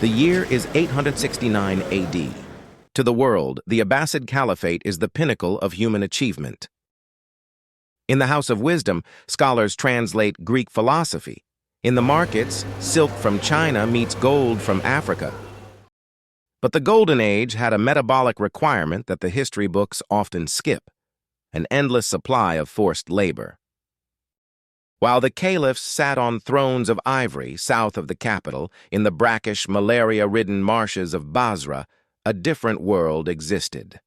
The year is 869 AD. To the world, the Abbasid Caliphate is the pinnacle of human achievement. In the House of Wisdom, scholars translate Greek philosophy. In the markets, silk from China meets gold from Africa. But the Golden Age had a metabolic requirement that the history books often skip: an endless supply of forced labor. While the caliphs sat on thrones of ivory south of the capital, in the brackish, malaria-ridden marshes of Basra, a different world existed.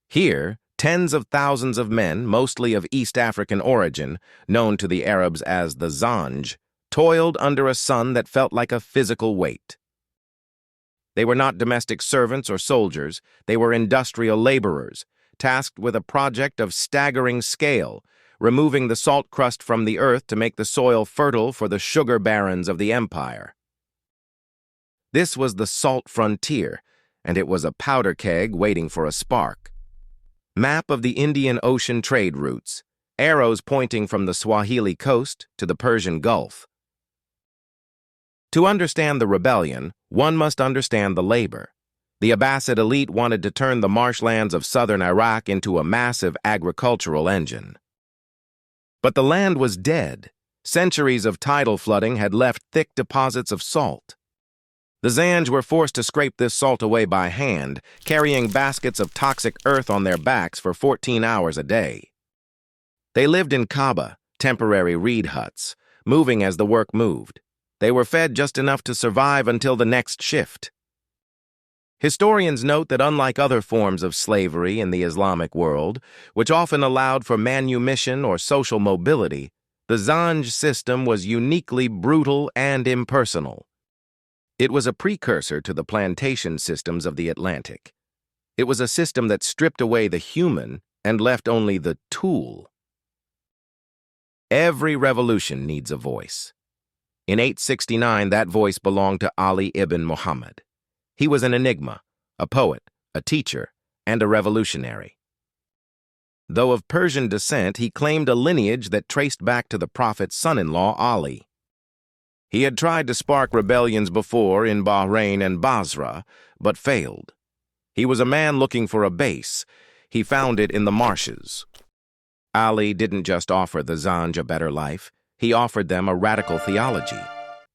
Here, tens of thousands of men, mostly of East African origin, known to the Arabs as the Zanj, toiled under a sun that felt like a physical weight. They were not domestic servants or soldiers, they were industrial laborers, tasked with a project of staggering scale, removing the salt crust from the earth to make the soil fertile for the sugar barons of the empire. This was the salt frontier, and it was a powder keg waiting for a spark. Map of the Indian Ocean trade routes, arrows pointing from the Swahili coast to the Persian Gulf. To understand the rebellion, one must understand the labor. The Abbasid elite wanted to turn the marshlands of southern Iraq into a massive agricultural engine. But the land was dead. Centuries of tidal flooding had left thick deposits of salt. The Zanj were forced to scrape this salt away by hand, carrying baskets of toxic earth on their backs for 14 hours a day. They lived in Kaaba, temporary reed huts, moving as the work moved. They were fed just enough to survive until the next shift. Historians note that unlike other forms of slavery in the Islamic world, which often allowed for manumission or social mobility, the Zanj system was uniquely brutal and impersonal. It was a precursor to the plantation systems of the Atlantic. It was a system that stripped away the human and left only the tool. Every revolution needs a voice. In 869, that voice belonged to Ali ibn Muhammad. He was an enigma, a poet, a teacher, and a revolutionary. Though of Persian descent, he claimed a lineage that traced back to the prophet's son-in-law, Ali. He had tried to spark rebellions before in Bahrain and Basra, but failed. He was a man looking for a base. He found it in the marshes. Ali didn't just offer the Zanj a better life, he offered them a radical theology.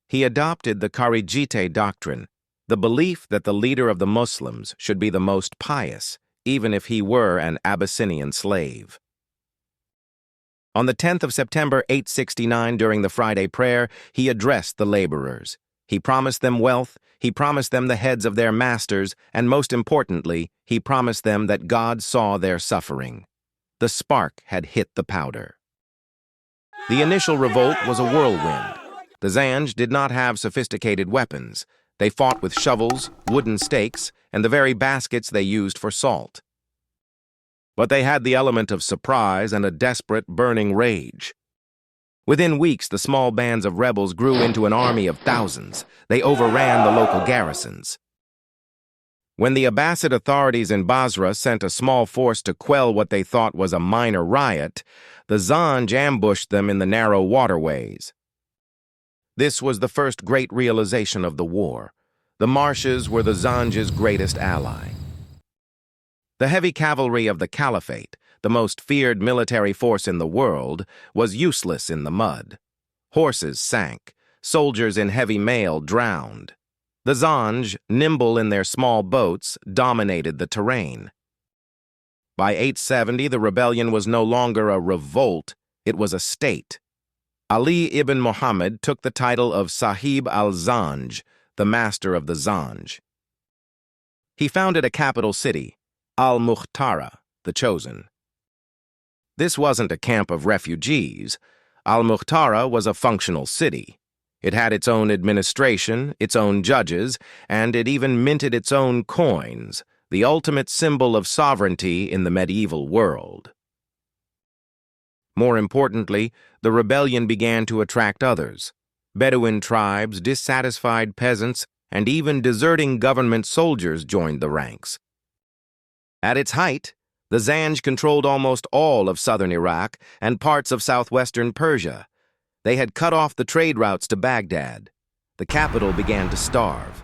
He adopted the Kharijite doctrine, the belief that the leader of the Muslims should be the most pious, even if he were an Abyssinian slave. On the 10th of September 869, during the Friday prayer, he addressed the laborers. He promised them wealth, he promised them the heads of their masters, and most importantly, he promised them that God saw their suffering. The spark had hit the powder. The initial revolt was a whirlwind. The Zanj did not have sophisticated weapons. They fought with shovels, wooden stakes, and the very baskets they used for salt. But they had the element of surprise and a desperate, burning rage. Within weeks, the small bands of rebels grew into an army of thousands. They overran the local garrisons. When the Abbasid authorities in Basra sent a small force to quell what they thought was a minor riot, the Zanj ambushed them in the narrow waterways. This was the first great realization of the war. The marshes were the Zanj's greatest ally. The heavy cavalry of the Caliphate, the most feared military force in the world, was useless in the mud. Horses sank, soldiers in heavy mail drowned. The Zanj, nimble in their small boats, dominated the terrain. By 870, the rebellion was no longer a revolt, it was a state. Ali ibn Muhammad took the title of Sahib al-Zanj, the master of the Zanj. He founded a capital city, Al-Mukhtara, the chosen. This wasn't a camp of refugees. Al-Mukhtara was a functional city. It had its own administration, its own judges, and it even minted its own coins, the ultimate symbol of sovereignty in the medieval world. More importantly, the rebellion began to attract others: Bedouin tribes, dissatisfied peasants, and even deserting government soldiers joined the ranks. At its height, the Zanj controlled almost all of southern Iraq and parts of southwestern Persia. They had cut off the trade routes to Baghdad. The capital began to starve.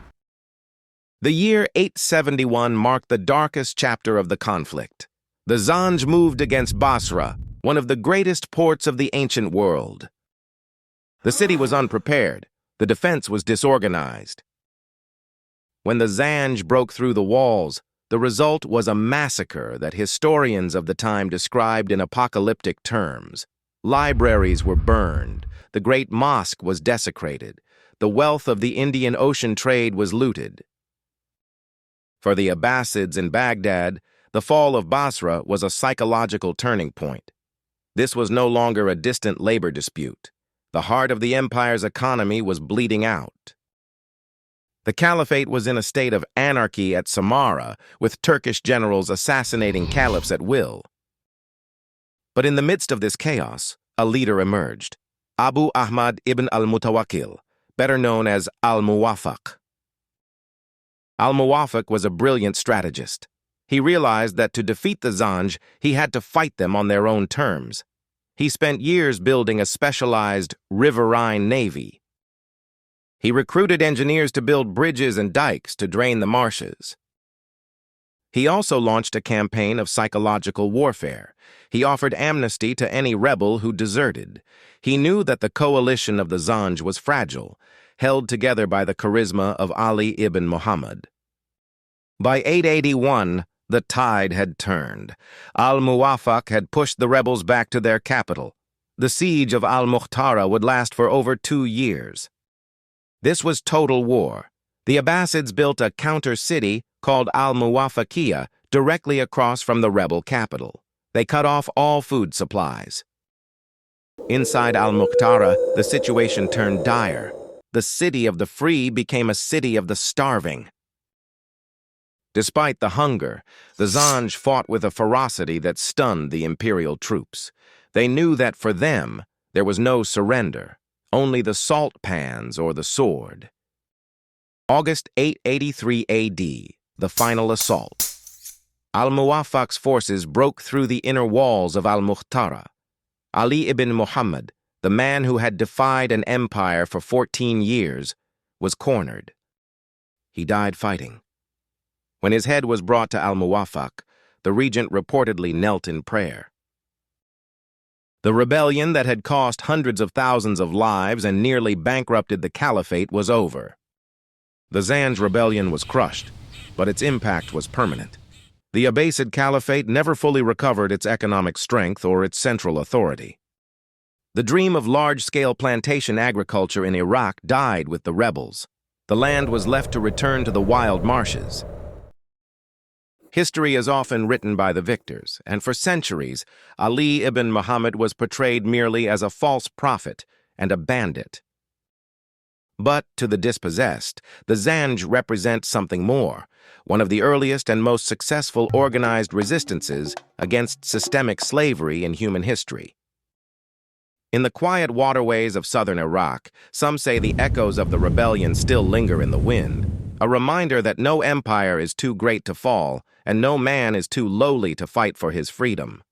The year 871 marked the darkest chapter of the conflict. The Zanj moved against Basra, one of the greatest ports of the ancient world. The city was unprepared. The defense was disorganized. When the Zanj broke through the walls, the result was a massacre that historians of the time described in apocalyptic terms. Libraries were burned, the great mosque was desecrated, the wealth of the Indian Ocean trade was looted. For the Abbasids in Baghdad, the fall of Basra was a psychological turning point. This was no longer a distant labor dispute. The heart of the empire's economy was bleeding out. The Caliphate was in a state of anarchy at Samarra, with Turkish generals assassinating caliphs at will. But in the midst of this chaos, a leader emerged, Abu Ahmad ibn al-Mutawakkil, better known as Al-Muwaffaq. Al-Muwaffaq was a brilliant strategist. He realized that to defeat the Zanj, he had to fight them on their own terms. He spent years building a specialized riverine navy. He recruited engineers to build bridges and dikes to drain the marshes. He also launched a campaign of psychological warfare. He offered amnesty to any rebel who deserted. He knew that the coalition of the Zanj was fragile, held together by the charisma of Ali ibn Muhammad. By 881, the tide had turned. Al-Muwaffaq had pushed the rebels back to their capital. The siege of Al-Mukhtara would last for over 2 years. This was total war. The Abbasids built a counter-city called Al-Muwaffaqiyya directly across from the rebel capital. They cut off all food supplies. Inside Al-Mukhtara, the situation turned dire. The city of the free became a city of the starving. Despite the hunger, the Zanj fought with a ferocity that stunned the imperial troops. They knew that for them, there was no surrender, only the salt pans or the sword. August 883 AD, the final assault. Al-Muwaffaq's forces broke through the inner walls of Al-Mukhtara. Ali ibn Muhammad, the man who had defied an empire for 14 years, was cornered. He died fighting. When his head was brought to Al-Muwaffaq, the regent reportedly knelt in prayer. The rebellion that had cost hundreds of thousands of lives and nearly bankrupted the Caliphate was over. The Zanj Rebellion was crushed, but its impact was permanent. The Abbasid Caliphate never fully recovered its economic strength or its central authority. The dream of large-scale plantation agriculture in Iraq died with the rebels. The land was left to return to the wild marshes. History is often written by the victors, and for centuries, Ali ibn Muhammad was portrayed merely as a false prophet and a bandit. But to the dispossessed, the Zanj represent something more, one of the earliest and most successful organized resistances against systemic slavery in human history. In the quiet waterways of southern Iraq, some say the echoes of the rebellion still linger in the wind, a reminder that no empire is too great to fall and no man is too lowly to fight for his freedom.